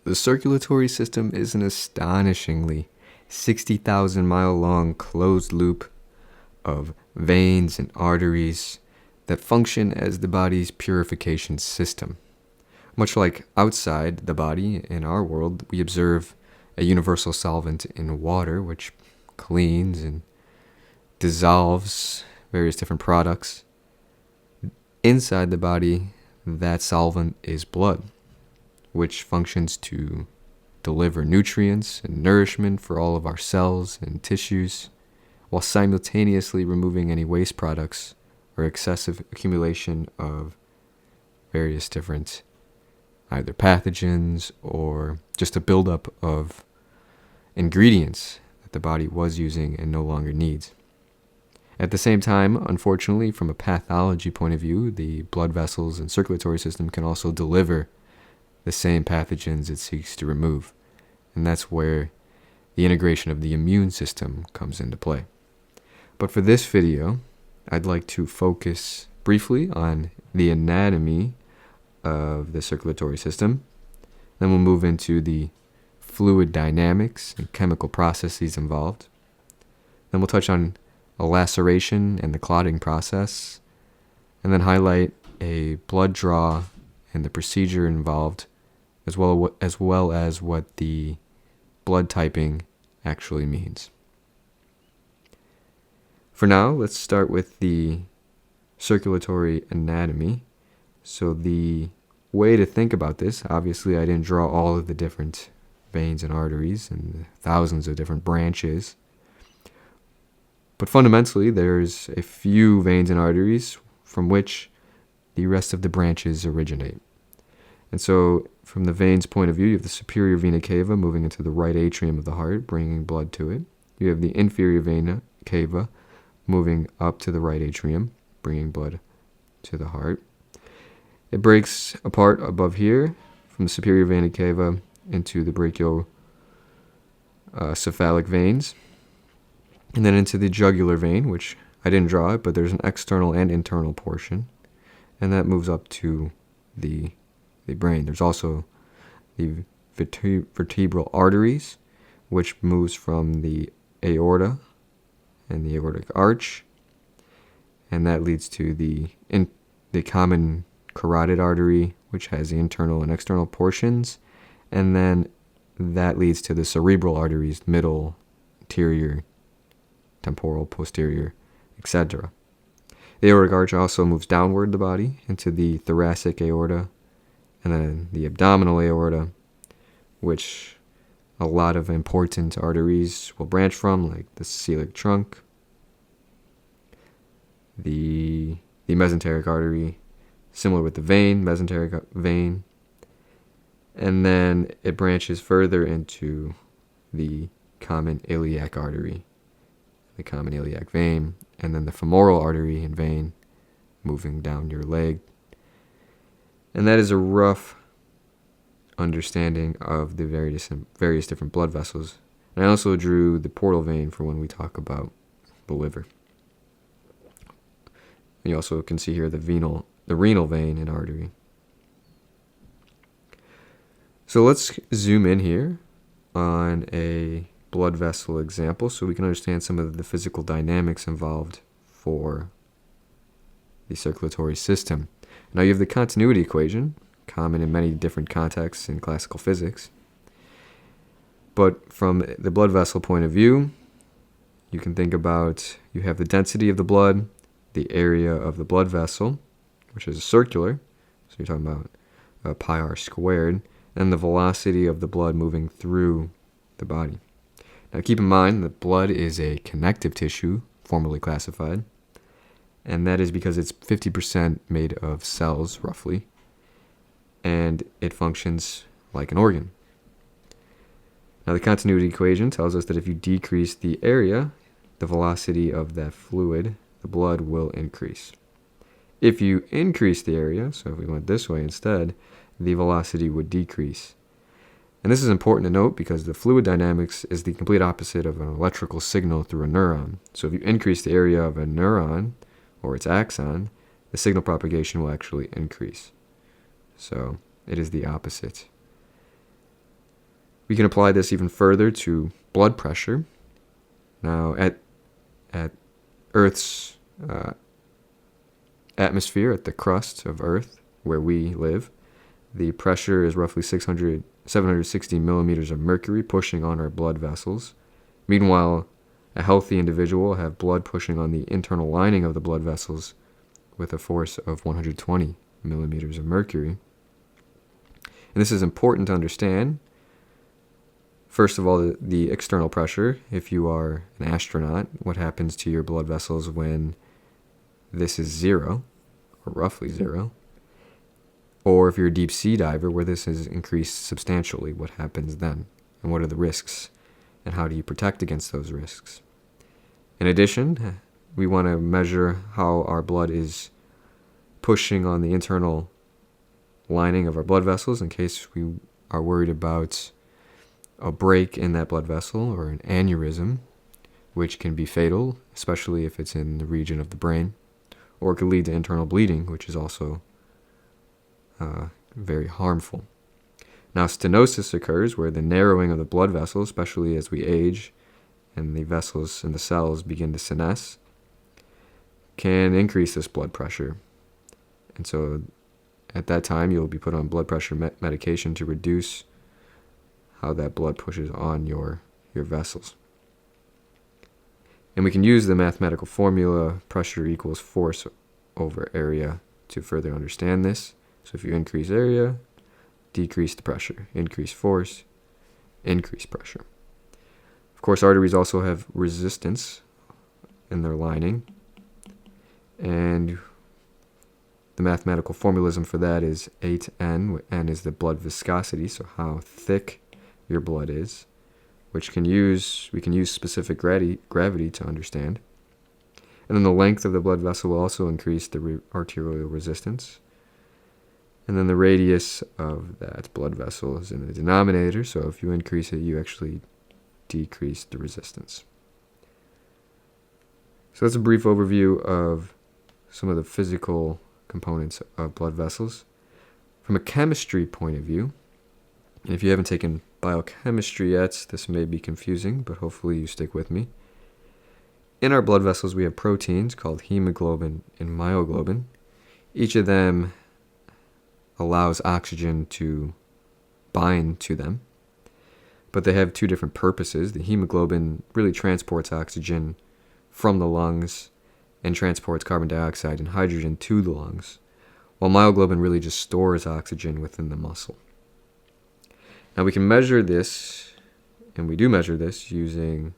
The circulatory system is an astonishingly 60,000-mile long closed loop of veins and arteries that function as the body's purification system. Much like outside the body in our world, we observe a universal solvent in water which cleans and dissolves various different products. Inside the body, that solvent is blood, which functions to deliver nutrients and nourishment for all of our cells and tissues, while simultaneously removing any waste products or excessive accumulation of various different either pathogens or just a buildup of ingredients that the body was using and no longer needs. At the same time, unfortunately, from a pathology point of view, the blood vessels and circulatory system can also deliver the same pathogens it seeks to remove. And that's where the integration of the immune system comes into play. But for this video, I'd like to focus briefly on the anatomy of the circulatory system. Then we'll move into the fluid dynamics and chemical processes involved. Then we'll touch on a laceration and the clotting process, and then highlight a blood draw and the procedure involved, as well as what the blood typing actually means. For now, let's start with the circulatory anatomy. So the way to think about this, obviously I didn't draw all of the different veins and arteries and thousands of different branches, but fundamentally there's a few veins and arteries from which the rest of the branches originate. And so from the veins point of view, you have the superior vena cava moving into the right atrium of the heart, bringing blood to it. You have the inferior vena cava moving up to the right atrium, bringing blood to the heart. It breaks apart above here from the superior vena cava into the brachiocephalic veins, and then into the jugular vein, which I didn't draw it, but there's an external and internal portion, and that moves up to the brain. There's also the vertebral arteries, which moves from the aorta and the aortic arch, and that leads to the common carotid artery, which has the internal and external portions, and then that leads to the cerebral arteries, middle, anterior, temporal, posterior, etc. The aortic arch also moves downward the body into the thoracic aorta, and then the abdominal aorta, which a lot of important arteries will branch from, like the celiac trunk, the mesenteric artery, similar with the vein, mesenteric vein, and then it branches further into the common iliac artery, the common iliac vein, and then the femoral artery and vein moving down your leg. And that is a rough understanding of the various different blood vessels. And I also drew the portal vein for when we talk about the liver. You also can see here the renal vein and artery. So let's zoom in here on a blood vessel example so we can understand some of the physical dynamics involved for the circulatory system. Now you have the continuity equation, common in many different contexts in classical physics. But from the blood vessel point of view, you can think about, you have the density of the blood, the area of the blood vessel, which is circular, so you're talking about pi r squared, and the velocity of the blood moving through the body. Now keep in mind that blood is a connective tissue, formally classified, and that is because it's 50% made of cells, roughly, and it functions like an organ. Now the continuity equation tells us that if you decrease the area, the velocity of that fluid, the blood, will increase. If you increase the area, so if we went this way instead, the velocity would decrease. And this is important to note because the fluid dynamics is the complete opposite of an electrical signal through a neuron. So if you increase the area of a neuron or its axon, the signal propagation will actually increase. So it is the opposite. We can apply this even further to blood pressure. Now, at Earth's atmosphere, at the crust of Earth, where we live, the pressure is roughly 760 millimeters of mercury pushing on our blood vessels. Meanwhile, a healthy individual will have blood pushing on the internal lining of the blood vessels with a force of 120 millimeters of mercury. And this is important to understand. First of all, the external pressure. If you are an astronaut, what happens to your blood vessels when this is zero, or roughly zero? Or if you're a deep sea diver where this is increased substantially, what happens then? And what are the risks? And how do you protect against those risks? In addition, we want to measure how our blood is pushing on the internal lining of our blood vessels in case we are worried about a break in that blood vessel or an aneurysm, which can be fatal, especially if it's in the region of the brain, or it could lead to internal bleeding, which is also very harmful. Now, stenosis occurs where the narrowing of the blood vessels, especially as we age and the vessels and the cells begin to senesce, can increase this blood pressure. And so at that time, you'll be put on blood pressure medication to reduce how that blood pushes on your vessels. And we can use the mathematical formula pressure equals force over area to further understand this. So if you increase area, decrease the pressure. Increase force, increase pressure. Of course, arteries also have resistance in their lining. And the mathematical formalism for that is 8N. N is the blood viscosity, so how thick your blood is, which we can use specific gravity to understand. And then the length of the blood vessel will also increase the arterial resistance. And then the radius of that blood vessel is in the denominator, so if you increase it, you actually decrease the resistance. So that's a brief overview of some of the physical components of blood vessels. From a chemistry point of view, and if you haven't taken biochemistry yet, this may be confusing, but hopefully you stick with me. In our blood vessels, we have proteins called hemoglobin and myoglobin. Each of them allows oxygen to bind to them, but they have two different purposes. The hemoglobin really transports oxygen from the lungs and transports carbon dioxide and hydrogen to the lungs, while myoglobin really just stores oxygen within the muscle. Now we can measure this, and we do measure this using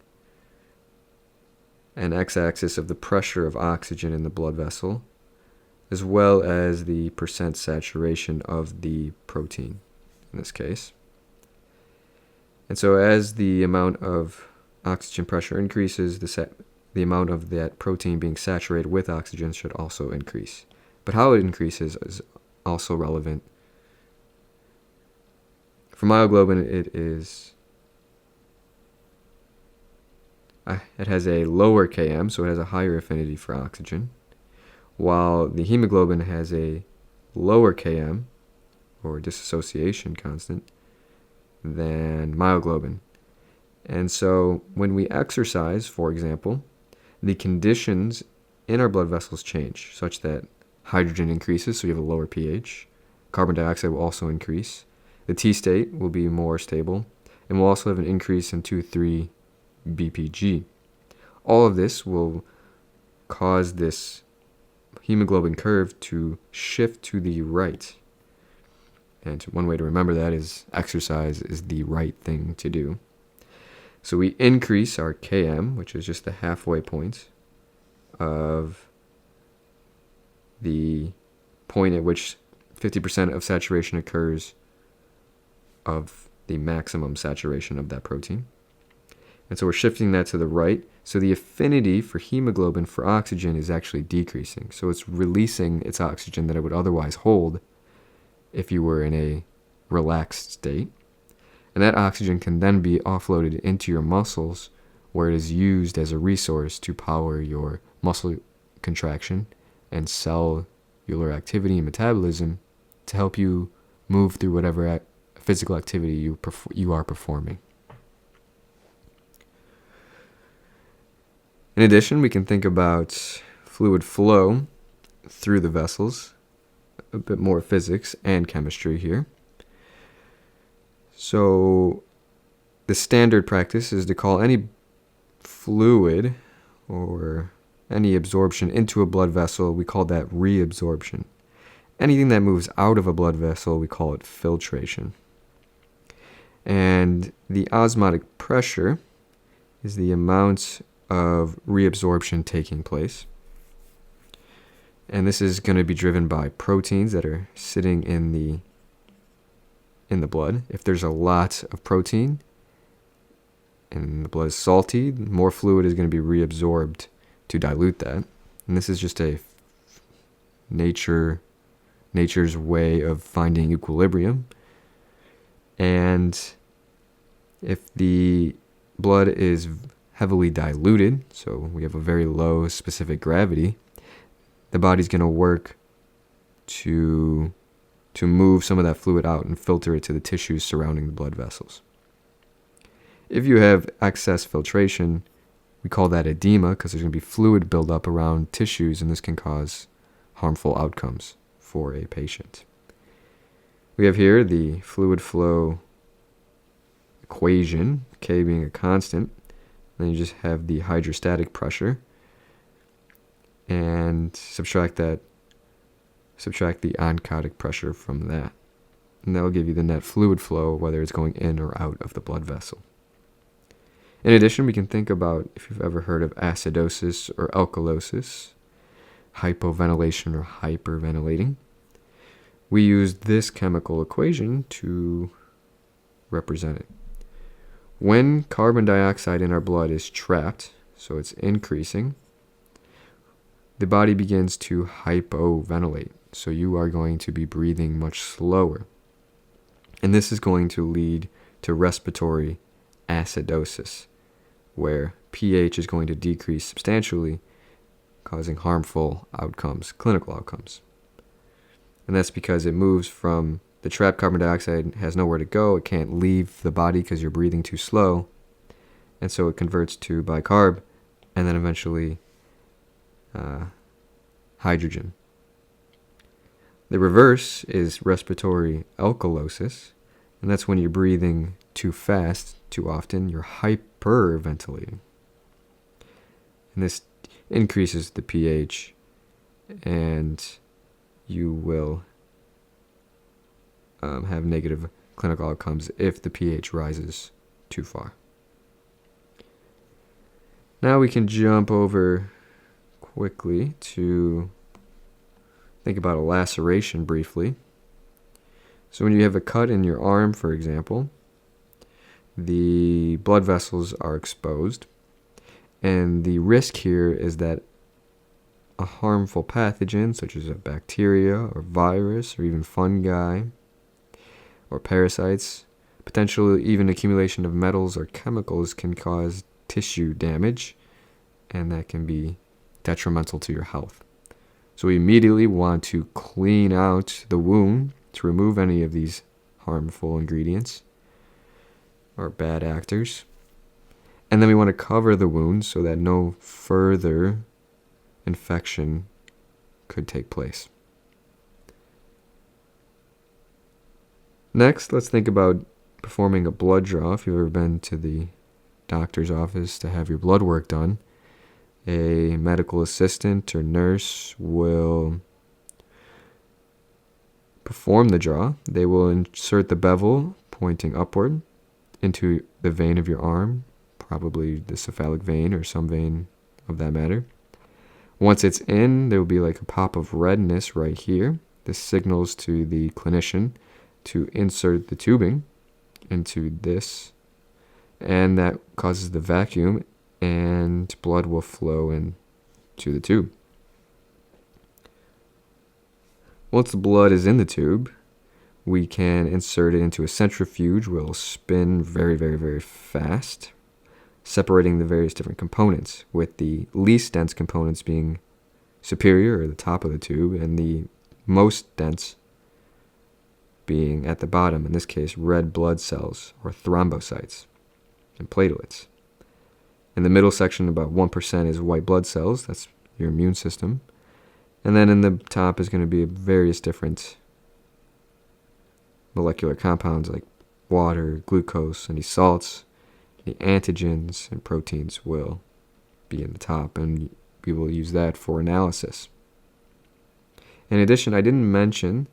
an x-axis of the pressure of oxygen in the blood vessel, as well as the percent saturation of the protein in this case. And so as the amount of oxygen pressure increases, the amount of that protein being saturated with oxygen should also increase. But how it increases is also relevant. For myoglobin, it has a lower Km, so it has a higher affinity for oxygen, while the hemoglobin has a lower Km, or dissociation constant, than myoglobin. And so when we exercise, for example, the conditions in our blood vessels change, such that hydrogen increases, so you have a lower pH. Carbon dioxide will also increase. The T state will be more stable, and we'll also have an increase in 2,3-BPG. All of this will cause this hemoglobin curve to shift to the right. And one way to remember that is exercise is the right thing to do. So we increase our Km, which is just the halfway point of the point at which 50% of saturation occurs of the maximum saturation of that protein. And so we're shifting that to the right. So the affinity for hemoglobin for oxygen is actually decreasing. So it's releasing its oxygen that it would otherwise hold if you were in a relaxed state. And that oxygen can then be offloaded into your muscles, where it is used as a resource to power your muscle contraction and cellular activity and metabolism to help you move through whatever physical activity you are performing. In addition, we can think about fluid flow through the vessels, a bit more physics and chemistry here. So the standard practice is to call any fluid or any absorption into a blood vessel, we call that reabsorption. Anything that moves out of a blood vessel, we call it filtration. And the osmotic pressure is the amount of reabsorption taking place. And this is going to be driven by proteins that are sitting in the blood. If there's a lot of protein and the blood is salty, more fluid is going to be reabsorbed to dilute that. And this is just a nature's way of finding equilibrium. And if the blood is heavily diluted, so we have a very low specific gravity, the body's going to work to move some of that fluid out and filter it to the tissues surrounding the blood vessels. If you have excess filtration, we call that edema because there's going to be fluid buildup around tissues, and this can cause harmful outcomes for a patient. We have here the fluid flow equation, K being a constant. Then you just have the hydrostatic pressure, and subtract the oncotic pressure from that. And that will give you the net fluid flow, whether it's going in or out of the blood vessel. In addition, we can think about if you've ever heard of acidosis or alkalosis, hypoventilation or hyperventilating. We use this chemical equation to represent it. When carbon dioxide in our blood is trapped, so it's increasing, the body begins to hypoventilate. So you are going to be breathing much slower. And this is going to lead to respiratory acidosis, where pH is going to decrease substantially, causing harmful outcomes, clinical outcomes. And that's because it moves from the trapped carbon dioxide has nowhere to go. It can't leave the body because you're breathing too slow. And so it converts to bicarb and then eventually hydrogen. The reverse is respiratory alkalosis, and that's when you're breathing too fast, too often. You're hyperventilating. And this increases the pH, and you will have negative clinical outcomes if the pH rises too far. Now we can jump over quickly to think about a laceration briefly. So when you have a cut in your arm, for example, the blood vessels are exposed, and the risk here is that a harmful pathogen, such as a bacteria or virus or even fungi or parasites, potentially even accumulation of metals or chemicals, can cause tissue damage, and that can be detrimental to your health. So we immediately want to clean out the wound to remove any of these harmful ingredients or bad actors. And then we want to cover the wound so that no further infection could take place. Next, let's think about performing a blood draw. If you've ever been to the doctor's office to have your blood work done, a medical assistant or nurse will perform the draw. They will insert the bevel pointing upward into the vein of your arm, probably the cephalic vein or some vein of that matter. Once it's in, there will be like a pop of redness right here. This signals to the clinician to insert the tubing into this, and that causes the vacuum, and blood will flow into the tube. Once the blood is in the tube, we can insert it into a centrifuge where it will spin very, very, very fast, separating the various different components, with the least dense components being superior, or the top of the tube, and the most dense being at the bottom, in this case, red blood cells or thrombocytes and platelets. In the middle section, about 1% is white blood cells. That's your immune system. And then in the top is going to be various different molecular compounds like water, glucose, any salts, any antigens, and proteins will be in the top, and we will use that for analysis. In addition, I didn't mention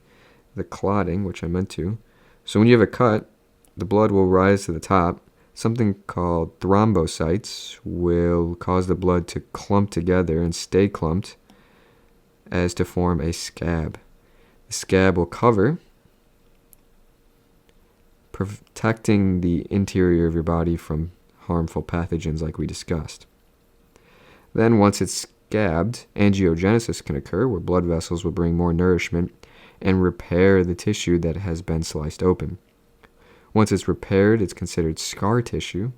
the clotting, which I meant to. So when you have a cut, the blood will rise to the top. Something called thrombocytes will cause the blood to clump together and stay clumped as to form a scab. The scab will cover, protecting the interior of your body from harmful pathogens like we discussed. Then once it's scabbed, angiogenesis can occur, where blood vessels will bring more nourishment and repair the tissue that has been sliced open. Once it's repaired, it's considered scar tissue,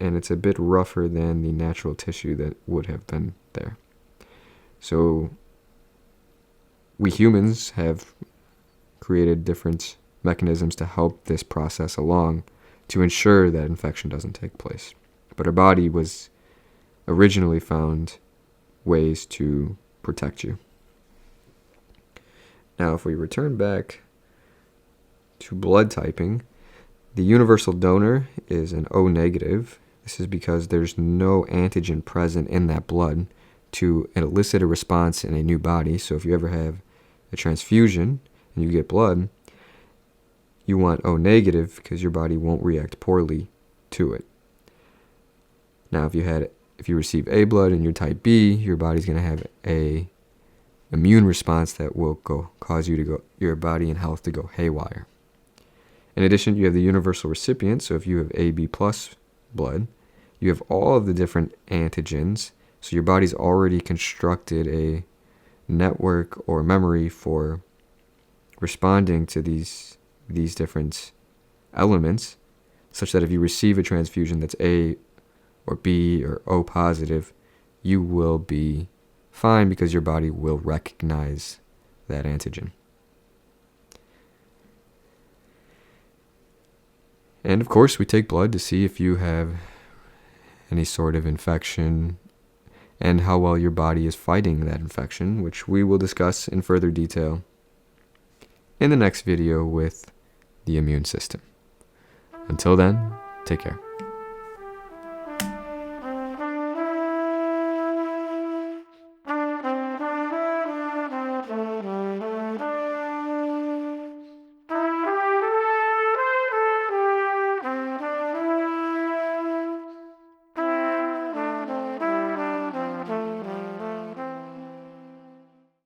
and it's a bit rougher than the natural tissue that would have been there. So we humans have created different mechanisms to help this process along to ensure that infection doesn't take place. But our body was originally found ways to protect you. Now, if we return back to blood typing, the universal donor is an O negative. This is because there's no antigen present in that blood to elicit a response in a new body. So if you ever have a transfusion and you get blood, you want O negative because your body won't react poorly to it. Now, if you receive A blood and you're type B, your body's going to have a immune response that will cause your body and health to go haywire. In addition, you have the universal recipient. So if you have AB plus blood, you have all of the different antigens. So your body's already constructed a network or memory for responding to these different elements, such that if you receive a transfusion that's A or B or O positive, you will be fine because your body will recognize that antigen. And of course, we take blood to see if you have any sort of infection and how well your body is fighting that infection, which we will discuss in further detail in the next video with the immune system. Until then, take care.